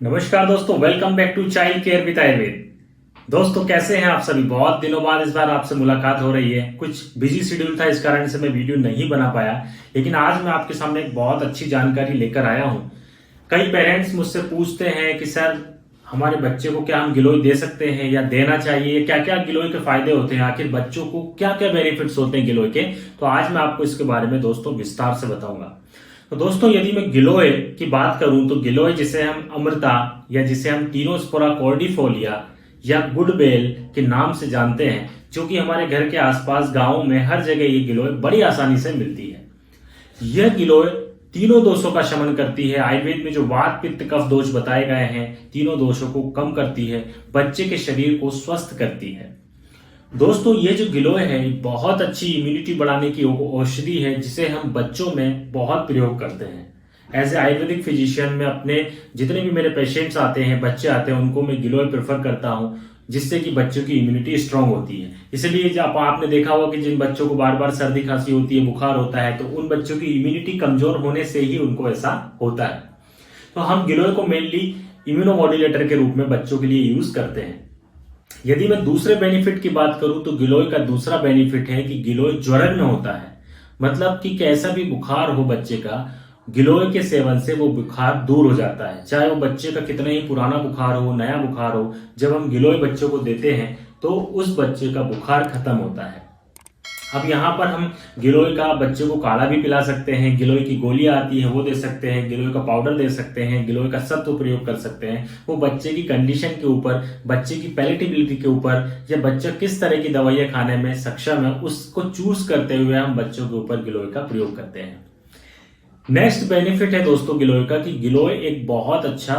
नमस्कार दोस्तों, welcome back to child care with Ayurveda. दोस्तों कैसे हैं आप सभी। बहुत दिनों बाद इस बार आपसे मुलाकात हो रही है। कुछ बिजी शेड्यूल था, इस कारण से मैं वीडियो नहीं बना पाया, लेकिन आज मैं आपके सामने एक बहुत अच्छी जानकारी लेकर आया हूं। कई पेरेंट्स मुझसे पूछते हैं कि सर हमारे बच्चे को क्या हम गिलोय दे सकते हैं या देना चाहिए, क्या क्या गिलोय के फायदे होते हैं, आखिर बच्चों को क्या क्या बेनिफिट्स होते हैं गिलोय के। तो आज मैं आपको इसके बारे में दोस्तों विस्तार से बताऊंगा। तो दोस्तों यदि मैं गिलोय की बात करूं तो गिलोय जिसे हम अमृता या जिसे हम टीनोस्पोरा कॉर्डिफोलिया या गुडबेल के नाम से जानते हैं, जो कि हमारे घर के आसपास गांवों में हर जगह ये गिलोय बड़ी आसानी से मिलती है। यह गिलोय तीनों दोषों का शमन करती है। आयुर्वेद में जो वात पित्त कफ दोष बताए गए हैं, तीनों दोषों को कम करती है, बच्चे के शरीर को स्वस्थ करती है। दोस्तों ये जो गिलोय है बहुत अच्छी इम्यूनिटी बढ़ाने की औषधि है, जिसे हम बच्चों में बहुत प्रयोग करते हैं। एज ए आयुर्वेदिक फिजिशियन में अपने जितने भी मेरे पेशेंट्स आते हैं, बच्चे आते हैं, उनको मैं गिलोय प्रेफर करता हूं, जिससे कि बच्चों की इम्यूनिटी स्ट्रांग होती है। इसलिए जब आपने देखा होगा कि जिन बच्चों को बार बार सर्दी खांसी होती है, बुखार होता है, तो उन बच्चों की इम्यूनिटी कमजोर होने से ही उनको ऐसा होता है। तो हम गिलोय को मेनली इम्यूनोमॉड्यूलेटर के रूप में बच्चों के लिए यूज करते हैं। यदि मैं दूसरे बेनिफिट की बात करूं तो गिलोय का दूसरा बेनिफिट है कि गिलोय ज्वरग्न होता है। मतलब कि कैसा भी बुखार हो बच्चे का, गिलोय के सेवन से वो बुखार दूर हो जाता है। चाहे वो बच्चे का कितना ही पुराना बुखार हो, नया बुखार हो, जब हम गिलोय बच्चों को देते हैं तो उस बच्चे का बुखार खत्म होता है। अब यहाँ पर हम गिलोय का बच्चे को काढ़ा भी पिला सकते हैं, गिलोय की गोलियां आती है वो दे सकते हैं, गिलोय का पाउडर दे सकते हैं, गिलोय का सत्व प्रयोग कर सकते हैं। वो बच्चे की कंडीशन के ऊपर, बच्चे की पैलेटेबिलिटी के ऊपर, या बच्चा किस तरह की दवाइयां खाने में सक्षम है, उसको चूज करते हुए हम बच्चों के ऊपर गिलोय का प्रयोग करते हैं। नेक्स्ट बेनिफिट है दोस्तों गिलोय का कि गिलोय एक बहुत अच्छा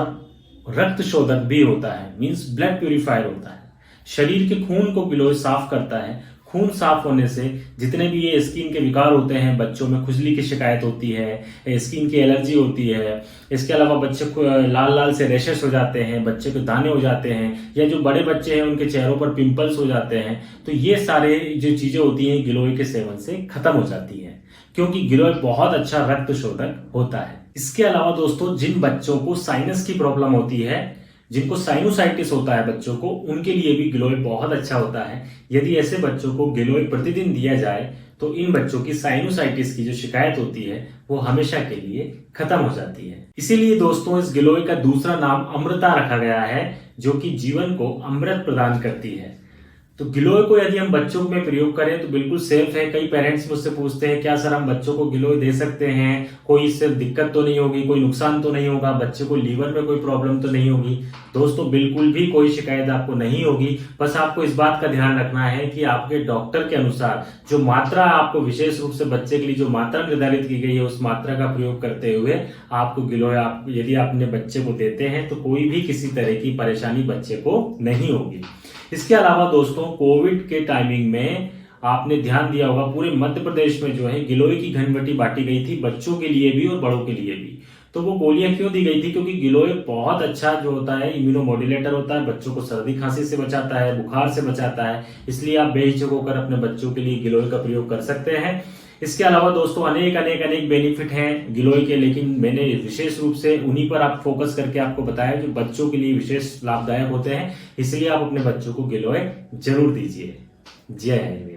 रक्त शोधक भी होता है, मींस ब्लड प्यूरिफायर होता है। शरीर के खून को गिलोय साफ करता है। खून साफ होने से जितने भी ये स्किन के विकार होते हैं, बच्चों में खुजली की शिकायत होती है, स्किन की एलर्जी होती है, इसके अलावा बच्चे को लाल लाल से रैशेस हो जाते हैं, बच्चे को दाने हो जाते हैं, या जो बड़े बच्चे हैं उनके चेहरों पर पिंपल्स हो जाते हैं, तो ये सारे जो चीजें होती हैं गिलोय के सेवन से खत्म हो जाती है, क्योंकि गिलोय बहुत अच्छा रक्त शोधक होता है। इसके अलावा दोस्तों जिन बच्चों को साइनस की प्रॉब्लम होती है, जिनको साइनोसाइटिस होता है बच्चों को, उनके लिए भी गिलोय बहुत अच्छा होता है। यदि ऐसे बच्चों को गिलोय प्रतिदिन दिया जाए तो इन बच्चों की साइनोसाइटिस की जो शिकायत होती है वो हमेशा के लिए खत्म हो जाती है। इसीलिए दोस्तों इस गिलोय का दूसरा नाम अमृता रखा गया है, जो कि जीवन को अमृत प्रदान करती है। तो गिलोय को यदि हम बच्चों में प्रयोग करें तो बिल्कुल सेफ है। कई पेरेंट्स मुझसे पूछते हैं क्या सर हम बच्चों को गिलोय दे सकते हैं, कोई इससे दिक्कत तो नहीं होगी, कोई नुकसान तो नहीं होगा, बच्चे को लीवर में कोई प्रॉब्लम तो नहीं होगी। दोस्तों बिल्कुल भी कोई शिकायत आपको नहीं होगी। बस आपको इस बात का ध्यान रखना है कि आपके डॉक्टर के अनुसार जो मात्रा आपको विशेष रूप से बच्चे के लिए जो मात्रा निर्धारित की गई है, उस मात्रा का प्रयोग करते हुए आपको गिलोय यदि आप अपने बच्चे को देते हैं तो कोई भी किसी तरह की परेशानी बच्चे को नहीं होगी। इसके अलावा दोस्तों कोविड के टाइमिंग में आपने ध्यान दिया होगा, पूरे मध्य प्रदेश में जो है गिलोय की घनबट्टी बांटी गई थी, बच्चों के लिए भी और बड़ों के लिए भी। तो वो गोलियां क्यों दी गई थी, क्योंकि गिलोय बहुत अच्छा जो होता है इम्यूनोमॉड्यूलेटर होता है, बच्चों को सर्दी खांसी से बचाता है, बुखार से बचाता है। इसलिए आप बेहिचक होकर अपने बच्चों के लिए गिलोय का प्रयोग कर सकते हैं। इसके अलावा दोस्तों अनेक अनेक अनेक बेनिफिट हैं गिलोय के, लेकिन मैंने विशेष रूप से उन्हीं पर आप फोकस करके आपको बताया जो बच्चों के लिए विशेष लाभदायक होते हैं। इसलिए आप अपने बच्चों को गिलोय जरूर दीजिए। जय हिंद।